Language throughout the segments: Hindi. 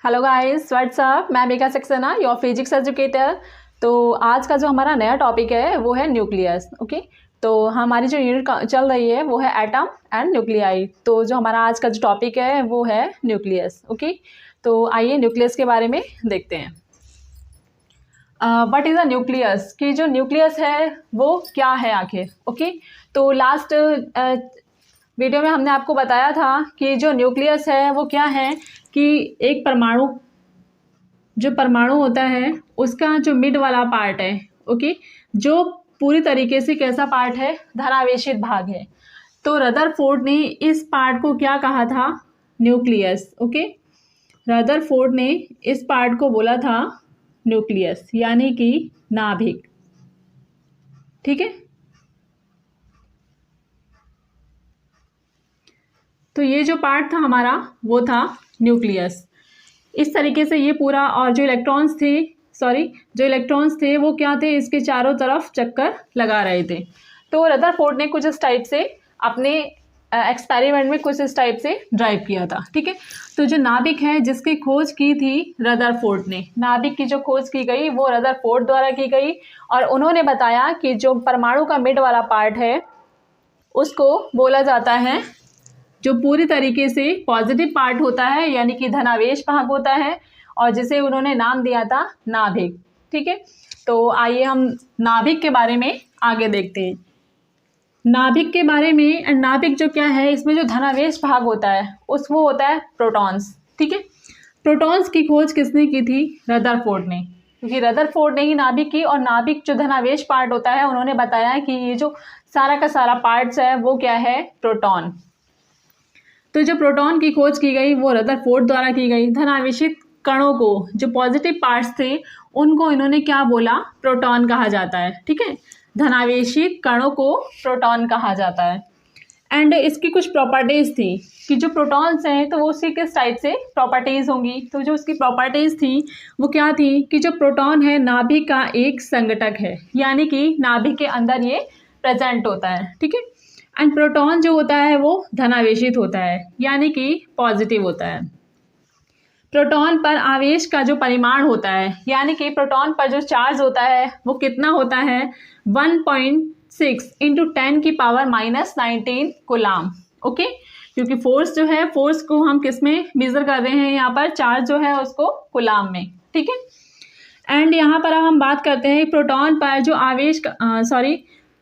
Hello guys, what's up. मैं Megha Saxena, your physics educator. तो आज का जो हमारा नया टॉपिक है वो है न्यूक्लियस। ओके, तो हमारी जो यूनिट चल रही है वो है एटम एंड न्यूक्लियाई। तो जो हमारा आज का जो टॉपिक है वो है न्यूक्लियस। ओके, तो आइए न्यूक्लियस के बारे में देखते हैं। व्हाट इज़ अ न्यूक्लियस, कि जो न्यूक्लियस है वो क्या है आखिर। ओके, तो लास्ट वीडियो में हमने आपको बताया था कि जो न्यूक्लियस है वो क्या है, कि एक परमाणु, जो परमाणु होता है उसका जो मिड वाला पार्ट है, ओके, जो पूरी तरीके से कैसा पार्ट है, धनावेशित भाग है। तो रदरफोर्ड ने इस पार्ट को क्या कहा था, न्यूक्लियस। ओके, रदरफोर्ड ने इस पार्ट को बोला था न्यूक्लियस, यानी कि नाभिक। ठीक है, तो ये जो पार्ट था हमारा वो था न्यूक्लियस। इस तरीके से ये पूरा, और जो इलेक्ट्रॉन्स थे वो क्या थे, इसके चारों तरफ चक्कर लगा रहे थे। तो रदरफोर्ड ने कुछ इस टाइप से अपने एक्सपेरिमेंट में कुछ इस टाइप से ड्राइव किया था। ठीक है, तो जो नाभिक है जिसकी खोज की थी रदरफोर्ड ने, नाभिक की जो खोज की गई वो रदरफोर्ड द्वारा की गई, और उन्होंने बताया कि जो परमाणु का मिड वाला पार्ट है उसको बोला जाता है, जो पूरी तरीके से पॉजिटिव पार्ट होता है, यानी कि धनावेश भाग होता है, और जिसे उन्होंने नाम दिया था नाभिक। ठीक है, तो आइए हम नाभिक के बारे में आगे देखते हैं। नाभिक के बारे में, नाभिक जो क्या है, इसमें जो धनावेश भाग होता है वो होता है प्रोटॉन्स। ठीक है, प्रोटॉन्स की खोज किसने की थी, रदरफोर्ड ने, क्योंकि रदरफोर्ड ने ही नाभिक की, और नाभिक जो धनावेश पार्ट होता है उन्होंने बताया कि ये जो सारा का सारा पार्ट्स है वो क्या है, प्रोटॉन। तो जो प्रोटॉन की खोज की गई वो रदरफोर्ड द्वारा की गई। धनावेशित कणों को, जो पॉजिटिव पार्ट्स थे, उनको इन्होंने क्या बोला, प्रोटॉन कहा जाता है। ठीक है, धनावेशित कणों को प्रोटॉन कहा जाता है। एंड इसकी कुछ प्रॉपर्टीज़ थी कि जो प्रोटॉन्स हैं तो वो उसी किस टाइप से प्रॉपर्टीज़ होंगी। तो जो उसकी प्रॉपर्टीज़ थी वो क्या थी, कि जो प्रोटॉन है नाभिक का एक संघटक है, यानी कि नाभिक के अंदर ये प्रेजेंट होता है। ठीक है, एंड प्रोटॉन जो होता है वो धनावेशित होता है, यानी कि पॉजिटिव होता है। प्रोटॉन पर आवेश का जो परिमाण होता है, यानी कि प्रोटॉन पर जो चार्ज होता है वो कितना होता है, 1.6 इंटू 10⁻⁻19 कूलाम। ओके, क्योंकि फोर्स जो है, फोर्स को हम किस में मेजर कर रहे हैं, यहाँ पर चार्ज जो है उसको कूलाम में। ठीक है, एंड यहाँ पर हम बात करते हैं प्रोटॉन पर जो आवेश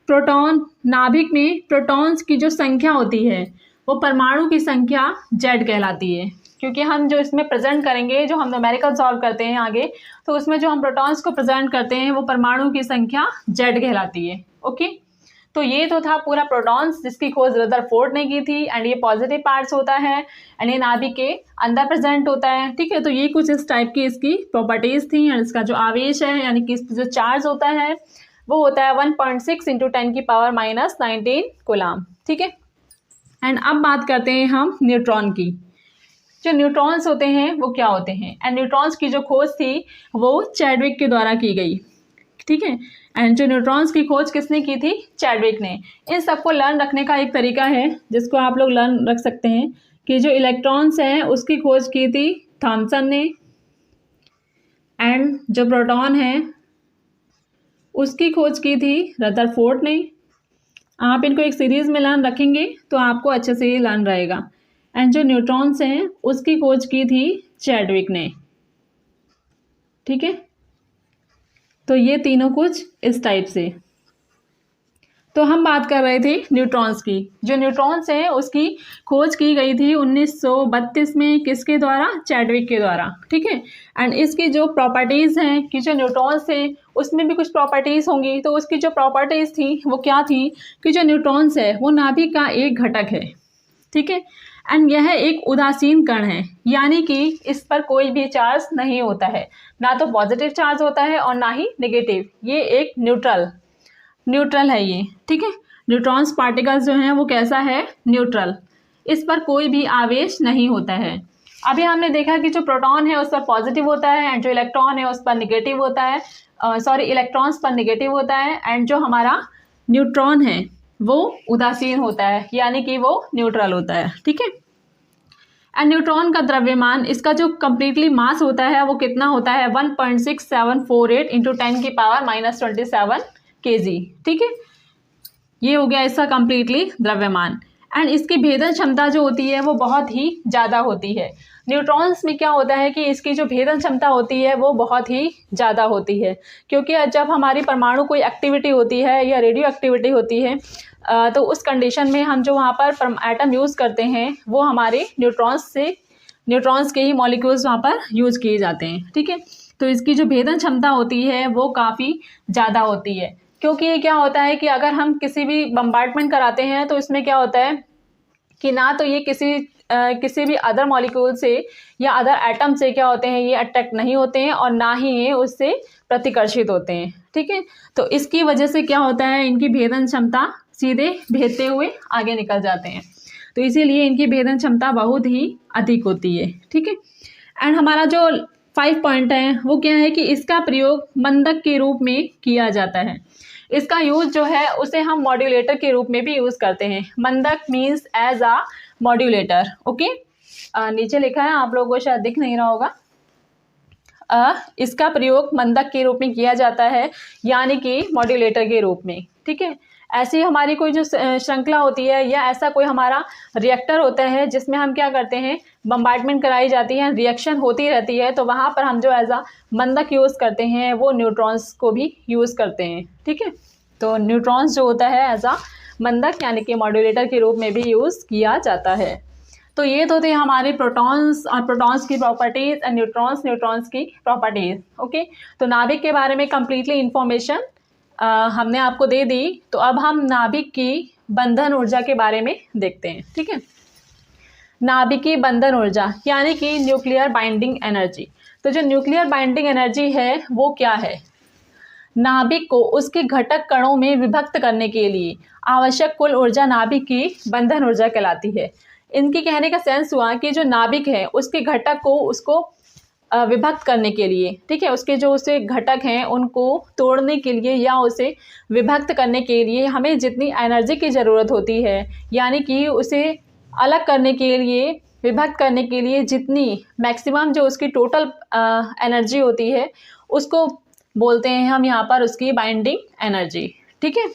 प्रोटॉन, नाभिक में प्रोटॉन्स की जो संख्या होती है वो परमाणु की संख्या जेड कहलाती है। क्योंकि हम जो इसमें प्रेजेंट करेंगे, जो हम न्यूमेरिकल सॉल्व करते हैं आगे, तो उसमें जो हम प्रोटॉन्स को प्रेजेंट करते हैं वो परमाणु की संख्या जेड कहलाती है। ओके, तो ये तो था पूरा प्रोटॉन्स जिसकी खोज रदरफोर्ड ने की थी, एंड ये पॉजिटिव पार्ट्स होता है, एंड ये नाभिक के अंदर प्रेजेंट होता है। ठीक है, तो ये कुछ इस टाइप की इसकी प्रॉपर्टीज़ थी, एंड इसका जो आवेश है, यानी कि इस जो चार्ज होता है वो होता है 1.6 इंटू 10⁻⁻19 कूलाम। ठीक है, एंड अब बात करते हैं हम न्यूट्रॉन की। जो न्यूट्रॉन्स होते हैं वो क्या होते हैं, एंड न्यूट्रॉन्स की जो खोज थी वो चैडविक के द्वारा की गई। ठीक है, एंड जो न्यूट्रॉन्स की खोज किसने की थी, चैडविक ने। इन सबको लर्न रखने का एक तरीका है जिसको आप लोग लर्न रख सकते हैं, कि जो इलेक्ट्रॉन्स हैं उसकी खोज की थी थॉमसन ने, एंड जो प्रोटॉन है उसकी खोज की थी रदरफोर्ड ने। आप इनको एक सीरीज़ में लर्न रखेंगे तो आपको अच्छे से ये लर्न रहेगा। एंड जो न्यूट्रॉन्स हैं उसकी खोज की थी चैडविक ने। ठीक है, तो ये तीनों कुछ इस टाइप से। तो हम बात कर रहे थे न्यूट्रॉन्स की। जो न्यूट्रॉन्स हैं उसकी खोज की गई थी 1932 में, किसके द्वारा, चैडविक के द्वारा। ठीक है, एंड इसकी जो प्रॉपर्टीज़ हैं, कि जो न्यूट्रॉन्स थे उसमें भी कुछ प्रॉपर्टीज़ होंगी, तो उसकी जो प्रॉपर्टीज़ थी वो क्या थी, कि जो न्यूट्रॉन्स है वो नाभिक का एक घटक है। ठीक है, एंड यह एक उदासीन कण है, यानी कि इस पर कोई भी चार्ज नहीं होता है, ना तो पॉजिटिव चार्ज होता है और ना ही नेगेटिव। ये एक न्यूट्रल है ये। ठीक है, न्यूट्रॉन्स पार्टिकल्स जो हैं वो कैसा है, न्यूट्रल, इस पर कोई भी आवेश नहीं होता है। अभी हमने देखा कि जो प्रोटॉन है उस पर पॉजिटिव होता है, एंड जो इलेक्ट्रॉन है उस पर निगेटिव होता है, इलेक्ट्रॉन्स पर निगेटिव होता है, एंड जो हमारा न्यूट्रॉन है वो उदासीन होता है, यानी कि वो न्यूट्रल होता है। ठीक है, एंड न्यूट्रॉन का द्रव्यमान, इसका जो कम्प्लीटली मास होता है वो कितना होता है 1.6748 इंटू 10⁻⁻27 kg। ठीक है, ये हो गया इसका कम्प्लीटली द्रव्यमान। एंड इसकी भेदन क्षमता जो होती है वो बहुत ही ज़्यादा होती है। न्यूट्रॉन्स में क्या होता है कि इसकी जो भेदन क्षमता होती है वो बहुत ही ज़्यादा होती है, क्योंकि जब हमारी परमाणु कोई एक्टिविटी होती है या रेडियो एक्टिविटी होती है तो उस कंडीशन में हम जो वहाँ पर एटम यूज़ करते हैं वो हमारे न्यूट्रॉन्स के ही मॉलिक्यूल्स वहाँ पर यूज़ किए जाते हैं। ठीक है, तो इसकी जो भेदन क्षमता होती है वो काफ़ी ज़्यादा होती है, क्योंकि ये क्या होता है कि अगर हम किसी भी बम्बार्डमेंट कराते हैं तो इसमें क्या होता है कि ना तो ये किसी भी अदर मॉलिक्यूल से या अदर एटम से क्या होते हैं, ये अट्रैक्ट नहीं होते हैं और ना ही ये उससे प्रतिकर्षित होते हैं। ठीक है, तो इसकी वजह से क्या होता है, इनकी भेदन क्षमता सीधे भेदते हुए आगे निकल जाते हैं, तो इसीलिए इनकी भेदन क्षमता बहुत ही अधिक होती है। ठीक है, एंड हमारा जो 5 पॉइंट है वो क्या है कि इसका प्रयोग मंदक के रूप में किया जाता है। इसका यूज़ जो है उसे हम मॉड्यूलेटर के रूप में भी यूज़ करते हैं। मंदक means as a modulator. Okay, नीचे लिखा है, आप लोगों को शायद दिख नहीं रहा होगा। इसका प्रयोग मंदक के रूप में किया जाता है, यानी कि मॉड्यूलेटर के रूप में। ठीक है, ऐसी हमारी कोई जो श्रृंखला होती है या ऐसा कोई हमारा रिएक्टर होता है जिसमें हम क्या करते हैं, बम्बार्डमेंट कराई जाती है, रिएक्शन होती रहती है, तो वहाँ पर हम जो एज अ मंदक यूज़ करते हैं वो न्यूट्रॉन्स को भी यूज़ करते हैं। ठीक है, तो न्यूट्रॉन्स जो होता है एज अ मंदक यानी कि मॉड्यूलेटर के रूप में भी यूज़ किया जाता है। तो ये तो थे हमारे प्रोटॉन्स और प्रोटॉन्स की प्रॉपर्टीज़ एंड न्यूट्रॉन्स की प्रॉपर्टीज़। ओके, तो नाभिक के बारे में कम्प्लीटली इंफॉर्मेशन हमने आपको दे दी। तो अब हम नाभिक की बंधन ऊर्जा के बारे में देखते हैं। ठीक है, नाभिकीय बंधन ऊर्जा यानी कि न्यूक्लियर बाइंडिंग एनर्जी। तो जो न्यूक्लियर बाइंडिंग एनर्जी है वो क्या है, नाभिक को उसके घटक कणों में विभक्त करने के लिए आवश्यक कुल ऊर्जा नाभिक की बंधन ऊर्जा कहलाती है। इनकी कहने का सेंस हुआ कि जो नाभिक है उसके घटक को उसको विभक्त करने के लिए, ठीक है, उसके जो उसे घटक हैं उनको तोड़ने के लिए या उसे विभक्त करने के लिए हमें जितनी एनर्जी की ज़रूरत होती है, यानी कि उसे अलग करने के लिए, विभक्त करने के लिए जितनी मैक्सिमम जो उसकी टोटल एनर्जी होती है उसको बोलते हैं हम यहाँ पर उसकी बाइंडिंग एनर्जी। ठीक है,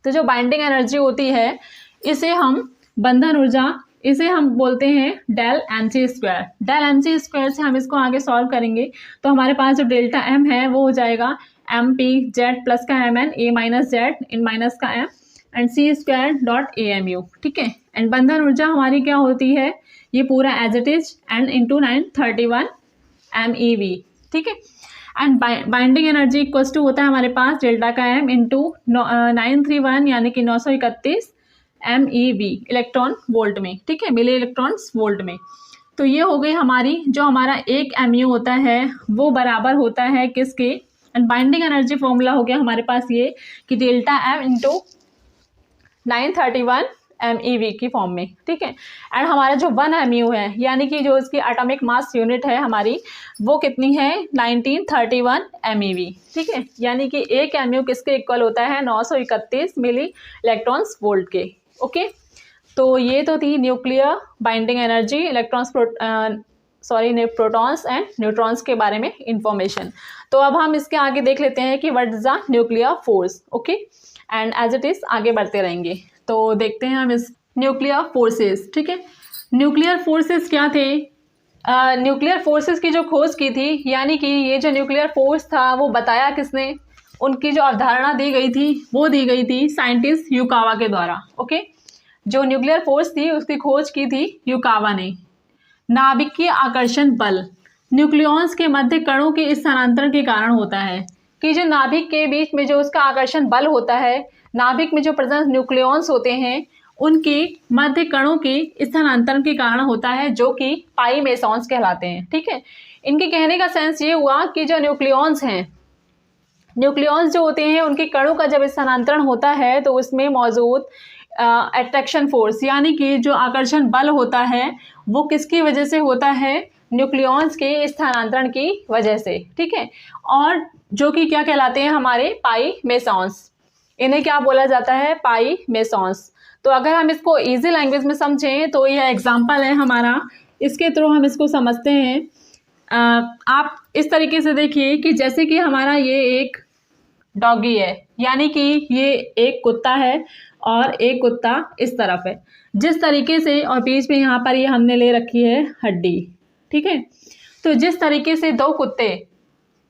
तो जो बाइंडिंग एनर्जी होती है इसे हम बंधन ऊर्जा, इसे हम बोलते हैं del mc square. Del mc square से हम इसको आगे सॉल्व करेंगे तो हमारे पास जो डेल्टा m है वो हो जाएगा mp z प्लस का mn a minus Z in minus का m and c square dot amu। ठीक है, एंड बंधन ऊर्जा हमारी क्या होती है, ये पूरा as it is and into 931 MeV। ठीक है, and binding energy equals to होता है हमारे पास डेल्टा का m इंटू 931 यानी कि 931 MeV इलेक्ट्रॉन वोल्ट में। ठीक है, मिली इलेक्ट्रॉन्स वोल्ट में। तो ये हो गई हमारी, जो हमारा एक mu होता है वो बराबर होता है किसके, एंड बाइंडिंग एनर्जी फॉर्मूला हो गया हमारे पास ये कि डेल्टा m इंटू 931 MeV की फॉर्म में। ठीक है, एंड हमारा जो 1 mu है यानी कि जो इसकी एटॉमिक मास यूनिट है हमारी वो कितनी है 1931 MeV। ठीक है, यानी कि एक mu किसके इक्वल होता है 931 मिली इलेक्ट्रॉन्स वोल्ट के। ओके, तो ये तो थी nuclear binding energy, protons and neutrons के बारे में इंफॉर्मेशन। तो अब हम इसके आगे देख लेते हैं कि what is the nuclear force. Okay, and as it is आगे बढ़ते रहेंगे। तो देखते हैं हम इस न्यूक्लियर फोर्सेस। ठीक है, न्यूक्लियर फोर्सेस क्या थे, न्यूक्लियर फोर्सेस की जो खोज की थी, यानी कि ये जो न्यूक्लियर फोर्स था वो बताया किसने, उनकी जो अवधारणा दी गई थी वो दी गई थी साइंटिस्ट युकावा के द्वारा। ओके, जो न्यूक्लियर फोर्स थी उसकी खोज की थी युकावा ने। नाभिकीय आकर्षण बल न्यूक्लियॉन्स के मध्य कणों के स्थानांतरण के कारण होता है, कि जो नाभिक के बीच में जो उसका आकर्षण बल होता है, नाभिक में जो प्रेजेंट न्यूक्लियॉन्स होते हैं उनके मध्य कणों के स्थानांतरण के कारण होता है, जो कि पाई मेसॉन्स कहलाते हैं। ठीक है, इनके कहने का सेंस ये हुआ कि जो न्यूक्लियॉन्स हैं, न्यूक्लियॉन्स जो होते हैं उनके कणों का जब स्थानांतरण होता है तो उसमें मौजूद अट्रैक्शन फोर्स यानी कि जो आकर्षण बल होता है वो किसकी वजह से होता है, न्यूक्लियॉन्स के स्थानांतरण की वजह से। ठीक है, और जो कि क्या कहलाते हैं हमारे पाई मेसॉन्स, इन्हें क्या बोला जाता है, पाई मेसॉन्स। तो अगर हम इसको इजी लैंग्वेज में समझें तो यह एग्जांपल है हमारा, इसके थ्रू हम इसको समझते हैं। आप इस तरीके से देखिए कि जैसे कि हमारा ये एक डॉगी है, यानी कि ये एक कुत्ता है और एक कुत्ता इस तरफ है जिस तरीके से, और बीच में यहाँ पर ये हमने ले रखी है हड्डी, ठीक है। तो जिस तरीके से दो कुत्ते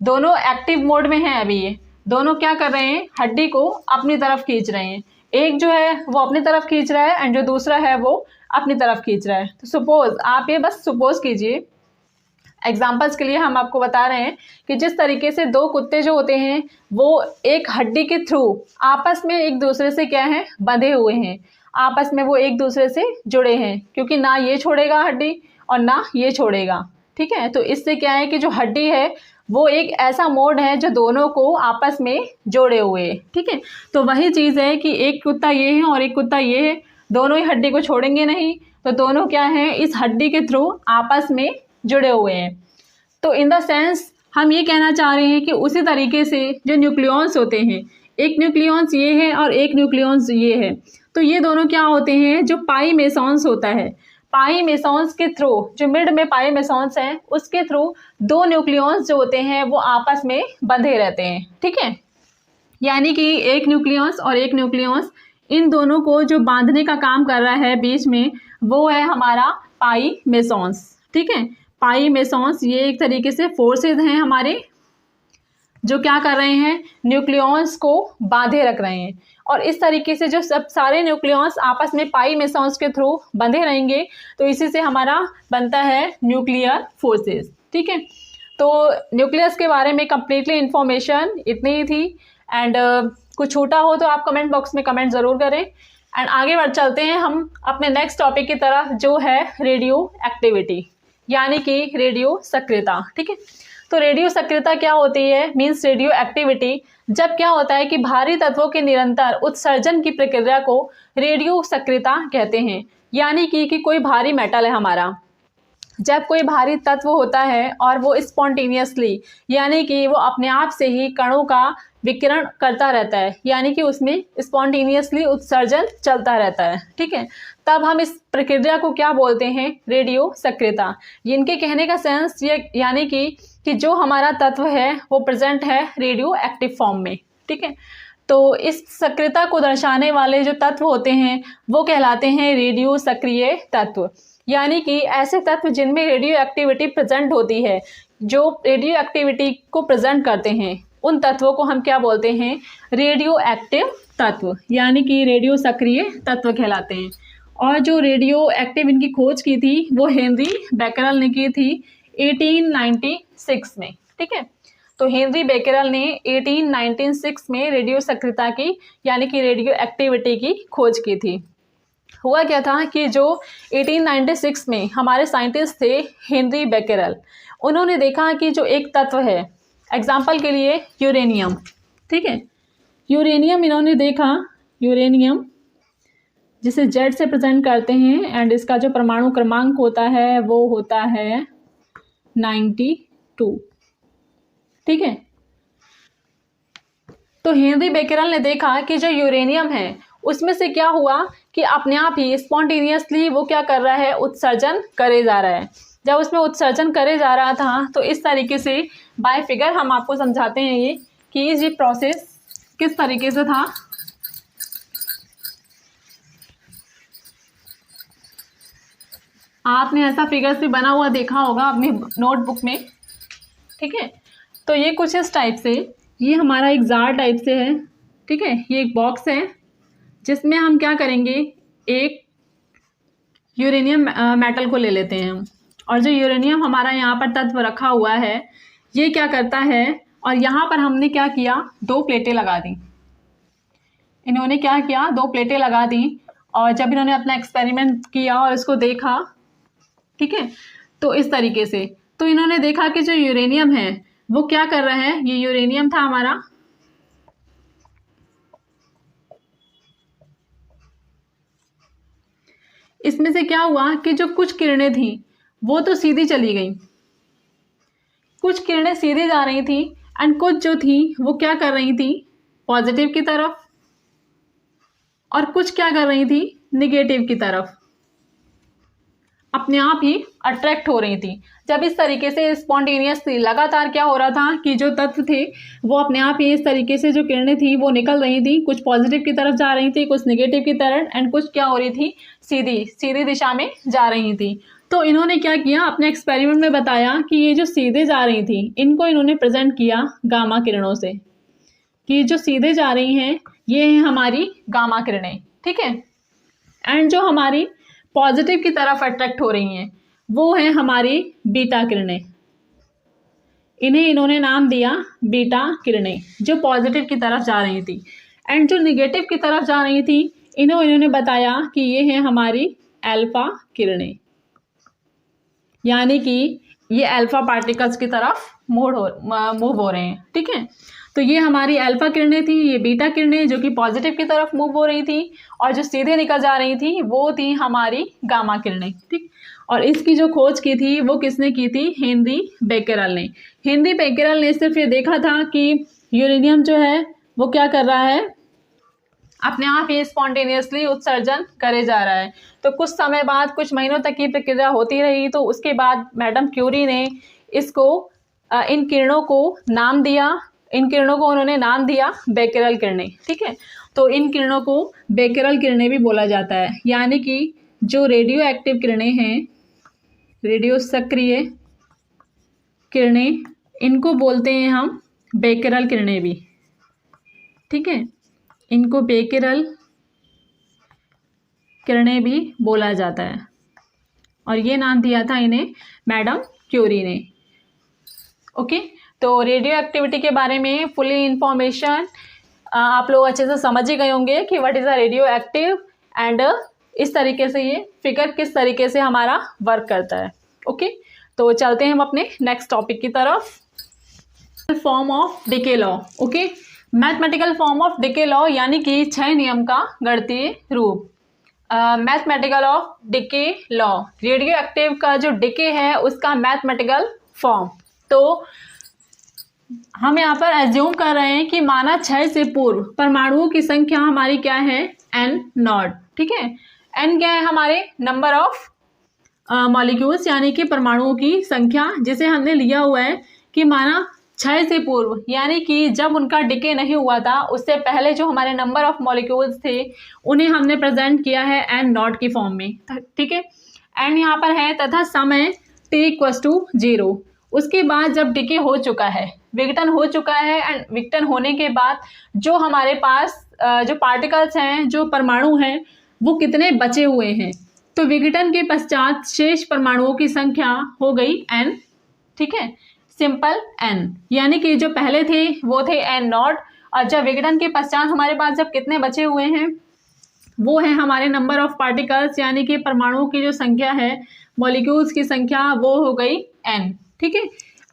दोनों एक्टिव मोड में हैं, अभी ये दोनों क्या कर रहे हैं, हड्डी को अपनी तरफ खींच रहे हैं। एक जो है वो अपनी तरफ खींच रहा है एंड जो दूसरा है वो अपनी तरफ खींच रहा है। तो सपोज, आप ये बस सपोज कीजिए, एग्जाम्पल्स के लिए हम आपको बता रहे हैं कि जिस तरीके से दो कुत्ते जो होते हैं वो एक हड्डी के थ्रू आपस में एक दूसरे से क्या है, बंधे हुए हैं, आपस में वो एक दूसरे से जुड़े हैं, क्योंकि ना ये छोड़ेगा हड्डी और ना ये छोड़ेगा, ठीक है। तो इससे क्या है कि जो हड्डी है वो एक ऐसा मोड है जो दोनों को आपस में जोड़े हुए है, ठीक है। तो वही चीज़ है कि एक कुत्ता ये है और एक कुत्ता ये है, दोनों ही हड्डी को छोड़ेंगे नहीं, तो दोनों क्या है, इस हड्डी के थ्रू आपस में जुड़े हुए हैं। तो इन द सेंस हम ये कहना चाह रहे हैं कि उसी तरीके से जो न्यूक्लियॉन्स होते हैं, एक न्यूक्लियॉन्स ये है और एक न्यूक्लियॉन्स ये है, तो ये दोनों क्या होते हैं, जो पाई मेसॉन्स होता है, पाई मेसॉन्स के थ्रू, जो मिड में पाई मेसॉन्स हैं उसके थ्रू दो न्यूक्लियॉन्स जो होते हैं वो आपस में बंधे रहते हैं, ठीक है। यानी कि एक न्यूक्लियॉन्स और एक न्यूक्लियॉन्स, इन दोनों को जो बांधने का काम कर रहा है बीच में, वो है हमारा पाई मेसॉन्स, ठीक है। पाई मेसॉन्स ये एक तरीके से फोर्सेज हैं हमारे, जो क्या कर रहे हैं, न्यूक्लियॉन्स को बांधे रख रहे हैं। और इस तरीके से जो सब सारे न्यूक्लियॉन्स आपस में पाई मेसॉन्स के थ्रू बंधे रहेंगे, तो इसी से हमारा बनता है न्यूक्लियर फोर्सेस, ठीक है। तो न्यूक्लियस के बारे में कंप्लीटली इंफॉर्मेशन इतनी ही थी। एंड कुछ छूटा हो तो आप कमेंट बॉक्स में कमेंट ज़रूर करें। एंड आगे बढ़ चलते हैं हम अपने नेक्स्ट टॉपिक की तरफ, जो है रेडियो एक्टिविटी, यानी कि रेडियो सक्रियता, ठीक है। तो रेडियो सक्रियता क्या होती है, मीन्स रेडियो एक्टिविटी, जब क्या होता है कि भारी तत्वों के निरंतर उत्सर्जन की प्रक्रिया को रेडियो सक्रियता कहते हैं। यानी कि कोई भारी मेटल है हमारा, जब कोई भारी तत्व होता है और वो स्पॉन्टेनियसली, यानी कि वो अपने आप से ही कणों का विकिरण करता रहता है, यानी कि उसमें स्पॉन्टेनियसली उत्सर्जन चलता रहता है, ठीक है, तब हम इस प्रक्रिया को क्या बोलते हैं, रेडियो सक्रियता। इनके कहने का सेंस ये, यानी कि जो हमारा तत्व है वो प्रेजेंट है रेडियो एक्टिव फॉर्म में, ठीक है। तो इस सक्रियता को दर्शाने वाले जो तत्व होते हैं वो कहलाते हैं रेडियो सक्रिय तत्व, यानी कि ऐसे तत्व जिनमें रेडियो एक्टिविटी प्रेजेंट होती है, जो रेडियो एक्टिविटी को प्रेजेंट करते हैं, उन तत्वों को हम क्या बोलते हैं, रेडियो एक्टिव तत्व, यानी कि रेडियो सक्रिय तत्व कहलाते हैं। और जो रेडियो एक्टिव इनकी खोज की थी वो हेनरी बेकरल ने की थी 1896 में, ठीक है। तो हेनरी बेकरल ने 1896 में रेडियो सक्रियता की, यानी कि रेडियो एक्टिविटी की खोज की थी। हुआ क्या था कि जो 1896 में हमारे साइंटिस्ट थे हेनरी बेकरल, उन्होंने देखा कि जो एक तत्व है, एग्जाम्पल के लिए यूरेनियम, ठीक है, यूरेनियम इन्होंने देखा, यूरेनियम जिसे जेड से प्रेजेंट करते हैं, एंड इसका जो परमाणु क्रमांक होता है वो होता है 92, ठीक है। तो हेनरी बेकरल ने देखा कि जो यूरेनियम है उसमें से क्या हुआ कि अपने आप ही स्पॉन्टेनियसली वो क्या कर रहा है, उत्सर्जन करे जा रहा है। जब उसमें उत्सर्जन करे जा रहा था तो इस तरीके से बाय फिगर हम आपको समझाते हैं ये कि ये प्रोसेस किस तरीके से था। आपने ऐसा फिगर से बना हुआ देखा होगा अपनी नोटबुक में, ठीक है। तो ये कुछ इस टाइप से, ये हमारा एक जार टाइप से है, ठीक है, ये एक बॉक्स है जिसमें हम क्या करेंगे, एक यूरेनियम मेटल को ले लेते हैं, और जो यूरेनियम हमारा यहाँ पर तत्व रखा हुआ है ये क्या करता है, और यहाँ पर हमने क्या किया, दो प्लेटें लगा दी, इन्होंने क्या किया, दो प्लेटें लगा दी। और जब इन्होंने अपना एक्सपेरिमेंट किया और इसको देखा, ठीक है, तो इस तरीके से, तो इन्होंने देखा कि जो यूरेनियम है वो क्या कर रहा है, ये यूरेनियम था हमारा, इसमें से क्या हुआ कि जो कुछ किरणें थी वो तो सीधी चली गई, कुछ किरणें सीधी जा रही थी, एंड कुछ जो थी वो क्या कर रही थी, पॉजिटिव की तरफ, और कुछ क्या कर रही थी, निगेटिव की तरफ अपने आप ही अट्रैक्ट हो रही थी। जब इस तरीके से स्पॉन्टेनियसली लगातार क्या हो रहा था कि जो तत्व थे वो अपने आप ही इस तरीके से जो किरणें थी वो निकल रही थी, कुछ पॉजिटिव की तरफ जा रही थी, कुछ नेगेटिव की तरफ, एंड कुछ क्या हो रही थी, सीधी सीधी दिशा में जा रही थी। तो इन्होंने क्या किया, अपने एक्सपेरिमेंट में बताया कि ये जो सीधे जा रही थी इनको इन्होंने प्रेजेंट किया गामा किरणों से, कि जो सीधे जा रही हैं ये है हमारी गामा किरणें, ठीक है। एंड जो हमारी पॉजिटिव की तरफ अट्रैक्ट हो रही हैं वो है हमारी बीटा किरणें। इन्हें इन्होंने नाम दिया बीटा किरणें, जो पॉजिटिव की तरफ जा रही थी। एंड जो निगेटिव की तरफ जा रही थी इन्होंने बताया कि ये है हमारी अल्फा किरणें, यानी कि ये अल्फा पार्टिकल्स की तरफ मूव हो रहे हैं, ठीक है। तो ये हमारी अल्फा किरणें थी, ये बीटा किरणें जो कि पॉजिटिव की तरफ मूव हो रही थी, और जो सीधे निकल जा रही थी वो थी हमारी गामा किरणें, ठीक। और इसकी जो खोज की थी वो किसने की थी, हेनरी बेकेरेल ने। हेनरी बेकेरेल ने सिर्फ ये देखा था कि यूरेनियम जो है वो क्या कर रहा है, अपने आप ही स्पॉन्टेनियसली उत्सर्जन करे जा रहा है। तो कुछ समय बाद, कुछ महीनों तक की प्रक्रिया होती रही, तो उसके बाद मैडम क्यूरी ने इसको इन किरणों को नाम दिया, इन किरणों को उन्होंने नाम दिया बेकेरेल किरणें, ठीक है। तो इन किरणों को बेकेरेल किरणें भी बोला जाता है, यानी कि जो रेडियो एक्टिव किरणें हैं, रेडियो सक्रिय किरणें, इनको बोलते हैं हम बेकेरेल किरणें भी, ठीक है। इनको बेकेरेल किरणें भी बोला जाता है, और ये नाम दिया था इन्हें मैडम क्यूरी ने, ओके। तो रेडियो एक्टिविटी के बारे में फुली इंफॉर्मेशन आप लोग अच्छे से समझ ही गए होंगे कि what is a radio active, and इस तरीके से ये फिगर किस तरीके से हमारा वर्क करता है, ओके। तो चलते हैं हम अपने नेक्स्ट टॉपिक की तरफ, form of decay law, okay. Mathematical form of decay law यानी कि क्षय नियम का गणितीय रूप। Mathematical of decay law, radio active का जो डिके है उसका मैथमेटिकल फॉर्म। तो हम यहाँ पर एज्यूम कर रहे हैं कि माना क्षय से पूर्व परमाणुओं की संख्या हमारी क्या है, n नॉट, ठीक है। n क्या है, हमारे नंबर ऑफ मॉलिक्यूल्स, यानी कि परमाणुओं की संख्या, जिसे हमने लिया हुआ है कि माना क्षय से पूर्व, यानी कि जब उनका डिके नहीं हुआ था उससे पहले जो हमारे नंबर ऑफ मॉलिक्यूल्स थे उन्हें हमने प्रेजेंट किया है n नॉट की फॉर्म में, ठीक है। n यहाँ पर है तथा समय t=0। उसके बाद जब डिके हो चुका है, विघटन हो चुका है, एंड विघटन होने के बाद जो हमारे पास जो पार्टिकल्स हैं, जो परमाणु हैं, वो कितने बचे हुए हैं, तो विघटन के पश्चात शेष परमाणुओं की संख्या हो गई n, ठीक है, सिंपल n, यानी कि जो पहले थे वो थे n नॉट, और जब विघटन के पश्चात हमारे पास जब कितने बचे हुए हैं वो है हमारे नंबर ऑफ पार्टिकल्स, यानी कि परमाणुओं की जो संख्या है, मॉलिक्यूल्स की संख्या, वो हो गई n, ठीक है।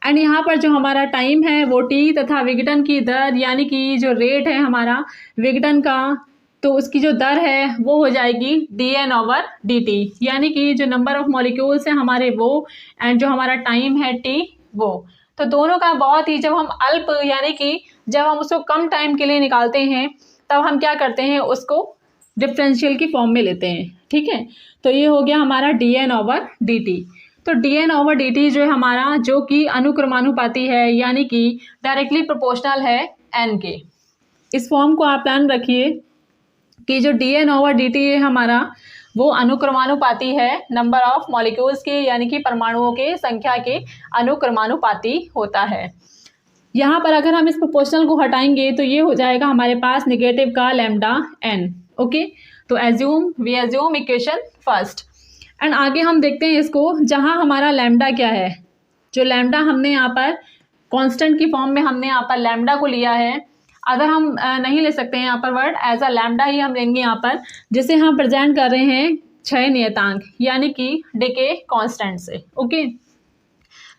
एंड यहाँ पर जो हमारा टाइम है वो t तथा विघटन की दर, यानी कि जो रेट है हमारा विघटन का, तो उसकी जो दर है वो हो जाएगी dN/dt, यानी कि जो नंबर ऑफ मॉलिक्यूल्स हैं हमारे वो, एंड जो हमारा टाइम है t वो। तो दोनों का बहुत ही, जब हम अल्प, यानी कि जब हम उसको कम टाइम के लिए निकालते हैं तब हम क्या करते हैं, उसको डिफरेंशियल की फॉर्म में लेते हैं, ठीक है। तो ये हो गया हमारा dN/dt। तो dN/dt जो है हमारा, जो कि अनुक्रमानुपाती है, यानी कि डायरेक्टली प्रोपोर्शनल है n के। इस फॉर्म को आप ध्यान रखिए कि जो dN/dt है हमारा, वो अनुक्रमानुपाती है नंबर ऑफ मॉलिक्यूल्स के, यानी कि परमाणुओं के संख्या के अनुक्रमानुपाती होता है। यहाँ पर अगर हम इस प्रोपोर्शनल को हटाएंगे तो ये हो जाएगा हमारे पास नेगेटिव का लैम्डा n, ओके। तो we assume equation first, and आगे हम देखते हैं इसको, जहाँ हमारा लैम्डा क्या है, जो लैम्डा हमने यहाँ पर कांस्टेंट की फॉर्म में हमने यहाँ पर लैम्डा को लिया है। अगर हम नहीं ले सकते हैं यहाँ पर वर्ड, एज अ लैम्डा ही हम लेंगे यहाँ पर, जिसे हम प्रेजेंट कर रहे हैं क्षय नियतांक, यानी कि डिके कांस्टेंट से, ओके,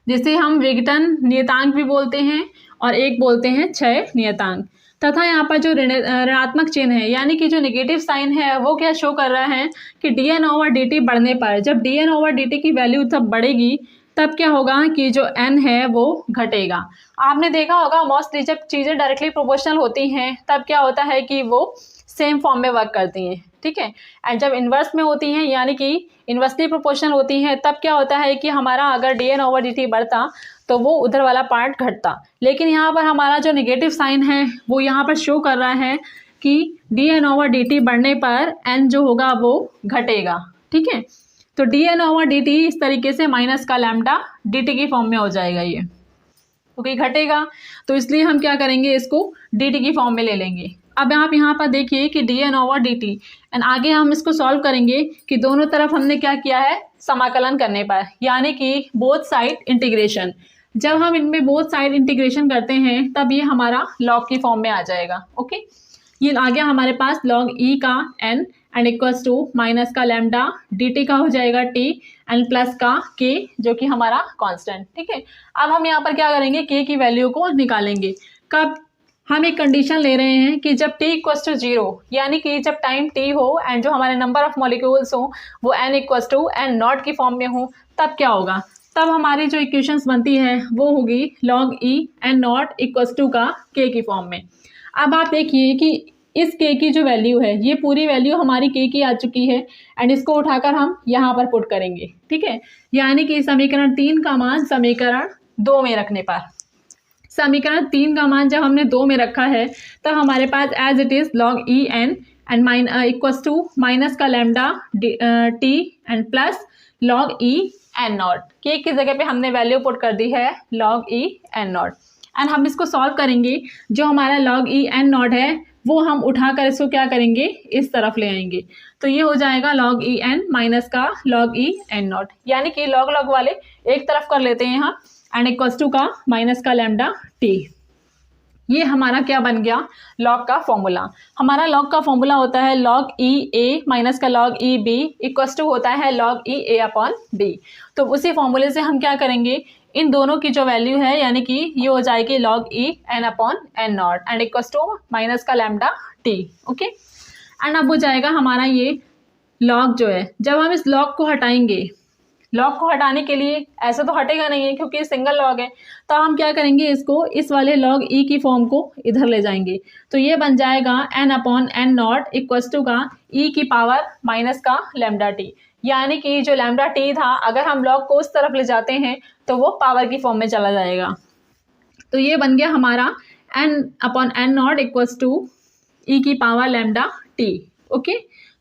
जिसे हम विघटन नियतांक भी बोलते हैं और एक बोलते हैं क्षय नियतांक। तथा यहाँ पर जो ऋणात्मक चिन्ह है, यानी कि जो नेगेटिव साइन है, वो क्या शो कर रहा है कि dN/dt बढ़ने पर, जब dN/dt की वैल्यू तब बढ़ेगी तब क्या होगा कि जो n है वो घटेगा। आपने देखा होगा मोस्टली जब चीज़ें डायरेक्टली प्रोपोर्शनल होती हैं तब क्या होता है कि वो सेम फॉर्म में वर्क करती हैं, ठीक है। एंड जब इन्वर्स में होती हैं यानी कि इन्वर्सली प्रोपोर्शनल होती हैं, तब क्या होता है कि हमारा अगर dn/dt बढ़ता तो वो उधर वाला पार्ट घटता। लेकिन यहाँ पर हमारा जो नेगेटिव साइन है वो यहाँ पर शो कर रहा है कि dn/dt बढ़ने पर n जो होगा वो घटेगा, ठीक है। तो dn/dt इस तरीके से माइनस का लैम्डा dt की फॉर्म में हो जाएगा ये, क्योंकि घटेगा तो इसलिए हम क्या करेंगे, इसको dt की फॉर्म में ले लेंगे। अब आप यहाँ पर देखिए कि dn/dt एंड आगे हम इसको सॉल्व करेंगे कि दोनों तरफ हमने क्या किया है, समाकलन करने पर, यानी कि बोथ साइड इंटीग्रेशन। जब हम इनमें बोथ साइड इंटीग्रेशन करते हैं तब ये हमारा लॉग की फॉर्म में आ जाएगा, ओके। ये आ गया हमारे पास log e का n and equals to minus का लैम्डा dt का हो जाएगा t एंड प्लस का k जो कि हमारा कांस्टेंट, ठीक है। अब हम यहाँ पर क्या करेंगे, k की वैल्यू को निकालेंगे। कब हम एक कंडीशन ले रहे हैं कि जब t इक्वल्स टू 0 यानी कि जब टाइम t हो एंड जो हमारे नंबर ऑफ मॉलिक्यूल्स हो वो n equals to n nought की फॉर्म में हो, तब क्या होगा, तब हमारी जो इक्वेशंस बनती है वो होगी log e n nought equals to का k की फॉर्म में। अब आप देखिए कि इस k की जो वैल्यू है ये पूरी वैल्यू हमारी k की आ चुकी है एंड इसको उठाकर हम यहाँ पर पुट करेंगे, ठीक है। यानी कि समीकरण 3 का मान समीकरण 2 में रखने पर, समीकरण 3 का मान जब हमने 2 में रखा है तब हमारे पास as it is log e n and equals to minus का lambda t and plus log e n naught. k की जगह पे हमने वैल्यू पुट कर दी है log e n nought and हम इसको सॉल्व करेंगे। जो हमारा log e n नॉट है वो हम उठाकर इसको क्या करेंगे, इस तरफ ले आएंगे। तो ये हो जाएगा log e n माइनस का log e n नॉट, यानी कि log log वाले एक तरफ कर लेते हैं यहाँ एंड इक्वल्स टू का माइनस का लैम्डा t। ये हमारा क्या बन गया, log का फॉर्मूला। हमारा log का फॉर्मूला होता है log e a माइनस का log e b equals to होता है log e a upon b। तो उसी फॉर्मूले से हम क्या करेंगे, इन दोनों की जो वैल्यू है यानी कि ये हो जाएगी log e n upon n nought and equals to minus का लैम्डा t, ओके। एंड अब हो जाएगा हमारा ये log जो है, जब हम इस log को हटाएंगे, log को हटाने के लिए ऐसा तो हटेगा नहीं है क्योंकि सिंगल log है, तो हम क्या करेंगे, इसको इस वाले log e की फॉर्म को इधर ले जाएंगे। तो ये बन जाएगा n upon n nought equals to का e की पावर माइनस का लैम्डा t, यानी कि जो लैम्डा t था अगर हम log को उस तरफ ले जाते हैं तो वो पावर की फॉर्म में चला जाएगा। तो ये बन गया हमारा n upon n nought equals to e की पावर लैम्डा t, ओके।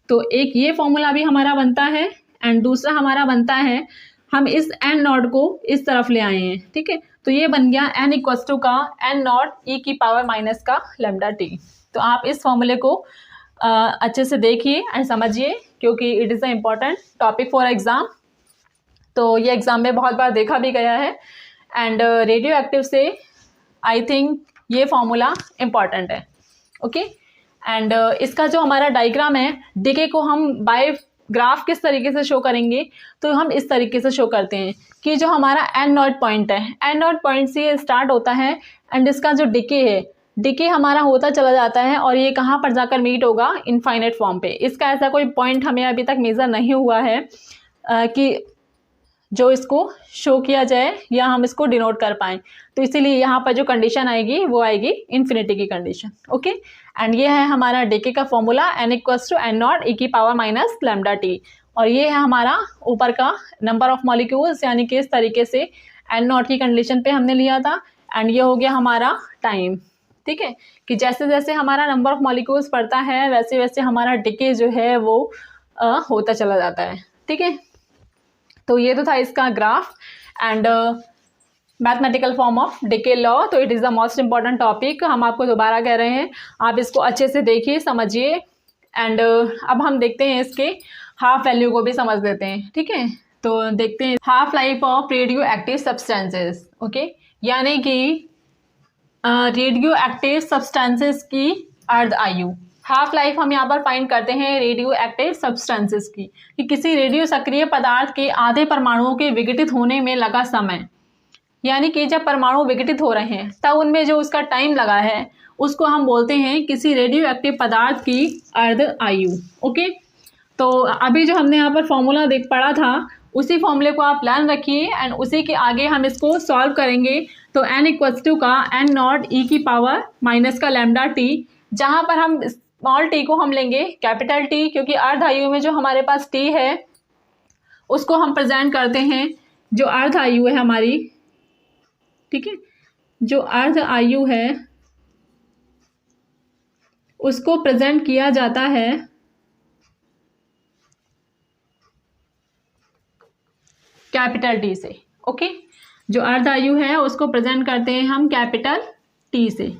तो एक ये फॉर्मूला भी हमारा बनता है एंड दूसरा हमारा बनता है, हम इस n नॉट को इस तरफ ले आए हैं, ठीक है। तो ये बन गया n इक्वल्स टू का n नॉट e की पावर माइनस का लैम्डा t। तो आप इस फॉर्मूले को अच्छे से देखिए एंड समझिए क्योंकि it is a important topic for exam. तो ये एग्ज़ाम में बहुत बार देखा भी गया है एंड रेडियो एक्टिव से आई थिंक ये फॉर्मूला इम्पॉर्टेंट है, ओके। एंड इसका जो हमारा डायग्राम है डीके को हम बाय ग्राफ किस तरीके से शो करेंगे, तो हम इस तरीके से शो करते हैं कि जो हमारा n नॉट पॉइंट है, n नॉट पॉइंट से स्टार्ट होता है एंड इसका जो डिके है, डिके हमारा होता चला जाता है और ये कहाँ पर जाकर मीट होगा, इनफाइनाइट फॉर्म पे। इसका ऐसा कोई पॉइंट हमें अभी तक मेज़र नहीं हुआ है कि जो इसको शो किया जाए या हम इसको डिनोट कर पाएँ। तो इसीलिए यहाँ पर जो कंडीशन आएगी वो आएगी इन्फिनिटी की कंडीशन, ओके। एंड ये है हमारा डिके का formula n equals to n nought e की पावर माइनस लैम्डा t, और ये है हमारा ऊपर का नंबर ऑफ मॉलिक्यूल्स, यानी कि इस तरीके से n नॉट की कंडीशन पे हमने लिया था एंड ये हो गया हमारा टाइम, ठीक है। कि जैसे जैसे हमारा नंबर ऑफ मॉलिक्यूल्स बढ़ता है वैसे वैसे हमारा डिके जो है वो होता चला जाता है, ठीक है। तो ये तो था इसका graph and mathematical form of decay law. तो it is the most important topic, हम आपको दोबारा कह रहे हैं, आप इसको अच्छे से देखिए, समझिए एंड अब हम देखते हैं इसके हाफ वैल्यू को भी समझ लेते हैं, ठीक है। तो देखते हैं half life of radio active substances, okay. यानी कि रेडियो एक्टिव सब्सटेंसेस की अर्ध आयु, हाफ लाइफ हम यहाँ पर फाइंड करते हैं रेडियो एक्टिव सब्सटेंसेस की, कि किसी रेडियो सक्रिय पदार्थ के आधे परमाणुओं के विघटित होने में लगा समय, यानी कि जब परमाणु विघटित हो रहे हैं तब उनमें जो उसका टाइम लगा है उसको हम बोलते हैं किसी रेडियो एक्टिव पदार्थ की अर्ध आयु, ओके। तो अभी जो हमने यहाँ पर फॉर्मूला देख पढ़ा था उसी फॉर्मूले को आप लर्न रखिए एंड उसी के आगे हम इसको सॉल्व करेंगे। तो n इक्वल्स टू का n नॉट e की पावर माइनस का लैम्डा t, जहाँ पर हम स्मॉल टी को हम लेंगे कैपिटल टी, क्योंकि अर्ध आयु में जो हमारे पास टी है उसको हम प्रेजेंट करते हैं, जो अर्ध आयु है हमारी, ठीक है, जो अर्ध आयु है उसको प्रेजेंट किया जाता है कैपिटल टी से। ओके, जो अर्ध आयु है उसको प्रेजेंट करते हैं हम कैपिटल टी से।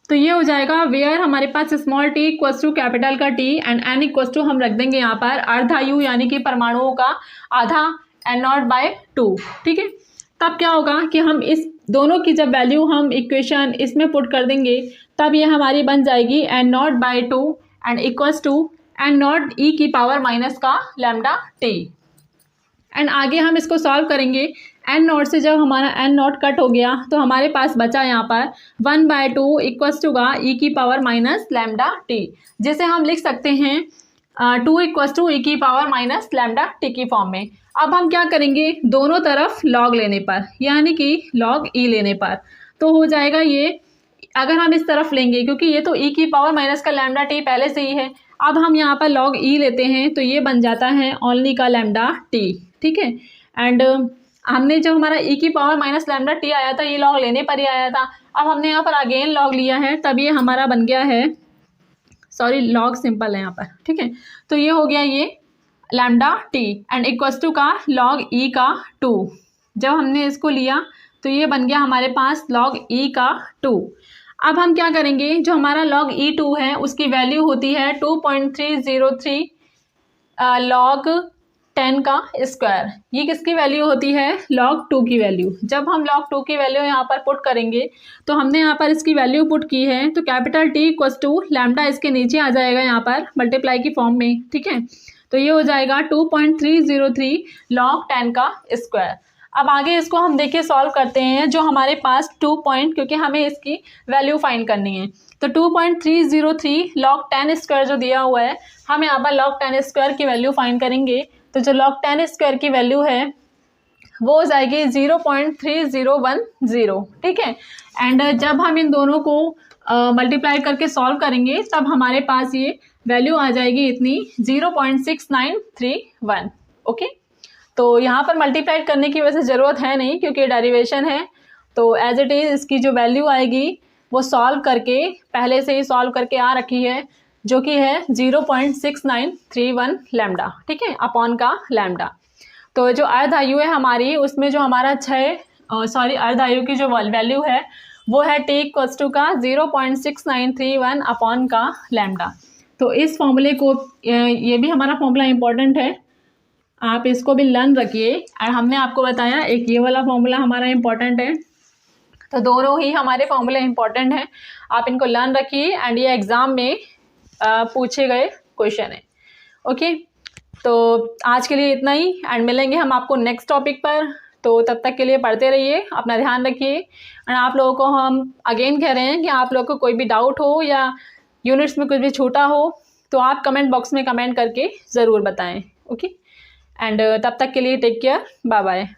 तो ये हो जाएगा वेयर हमारे पास small T equals to capital का T and N equals to हम रख देंगे यहाँ पर अर्धायु यानी कि परमाणुओं का आधा n0/2। ठीक है, तब क्या होगा कि हम इस दोनों की जब वैल्यू हम इक्वेशन इसमें पुट कर देंगे तब ये हमारी बन जाएगी n0/2 and equals to n0 e की पावर माइनस का लैम्डा टी। एंड आगे हम इसको सॉल्व करेंगे, n0 से जब हमारा n0 कट हो गया तो हमारे पास बचा यहाँ पर 1/2 इक्वल्स टू का e की पावर माइनस लैम्डा टी, जिसे हम लिख सकते हैं 2 इक्वल्स टू e की पावर माइनस लैम्डा टी की फॉर्म में। अब हम क्या करेंगे, दोनों तरफ log लेने पर यानी कि log e लेने पर तो हो जाएगा ये, अगर हम इस तरफ लेंगे क्योंकि ये तो e की पावर माइनस का लैम्डा टी पहले से ही है, अब हम यहाँ पर log e लेते हैं तो ये बन जाता है ओनली का लैम्डा टी। ठीक है, एंड हमने जो हमारा e की पावर माइनस लैम्डा टी आया था ये log लेने पर ही आया था, अब हमने यहाँ पर अगेन log लिया है तब ये हमारा बन गया है, सॉरी log सिंपल है यहाँ पर। ठीक है, तो ये हो गया ये lambda t and equals to का log e का 2। जब हमने इसको लिया तो ये बन गया हमारे पास log e का 2। अब हम क्या करेंगे, जो हमारा log e2 है उसकी वैल्यू होती है 2.303 log 10 का स्क्वायर। ये किसकी वैल्यू होती है, log 2 की वैल्यू। जब हम log 2 की वैल्यू यहाँ पर पुट करेंगे तो हमने यहाँ पर इसकी वैल्यू पुट की है तो capital T equals to lambda इसके नीचे आ जाएगा यहाँ पर मल्टीप्लाई की फॉर्म में। ठीक है, तो ये हो जाएगा 2.303 log 10 का स्क्वायर। अब आगे इसको हम देखिए सॉल्व करते हैं, जो हमारे पास 2 पॉइंट, क्योंकि हमें इसकी वैल्यू फाइंड करनी है तो 2.303 log 10 स्क्वायर जो दिया हुआ है हम यहाँ पर log 10 स्क्वायर की वैल्यू फाइंड करेंगे। तो जो log 10 स्क्वायर की वैल्यू है वो हो जाएगी 0.3010। ठीक है, एंड जब हम इन दोनों को मल्टीप्लाई करके सॉल्व करेंगे तब हमारे पास ये वैल्यू आ जाएगी इतनी 0.6931। ओके, तो यहाँ पर मल्टीप्लाई करने की वैसे ज़रूरत है नहीं क्योंकि डेरिवेशन है, तो एज इट इज़ इसकी जो वैल्यू आएगी वो सॉल्व करके पहले से ही सॉल्व करके आ रखी है, जो कि है 0.6931 लैम्डा। ठीक है, अपॉन का लैम्डा। तो जो अर्ध आयु है हमारी उसमें जो हमारा अर्ध आयु की जो वैल्यू है वो है टी इक्वल्स टू का 0.6931 अपॉन का लैम्डा। तो इस फॉर्मूले को, ये भी हमारा फॉर्मूला इंपॉर्टेंट है, आप इसको भी लर्न रखिए। और हमने आपको बताया एक ये वाला फॉर्मूला हमारा इंपॉर्टेंट है, तो दोनों ही हमारे फॉर्मूले इंपॉर्टेंट हैं, आप इनको लर्न रखिए एंड ये एग्ज़ाम में पूछे गए क्वेश्चन है। ओके, तो आज के लिए इतना ही एंड मिलेंगे हम आपको नेक्स्ट टॉपिक पर। तो तब तक के लिए पढ़ते रहिए, अपना ध्यान रखिए। एंड आप लोगों को हम अगेन कह रहे हैं कि आप लोगों को कोई भी डाउट हो या यूनिट्स में कुछ भी छूटा हो तो आप कमेंट बॉक्स में कमेंट करके ज़रूर बताएं। ओके, एंड तब तक के लिए टेक केयर, बाय बाय।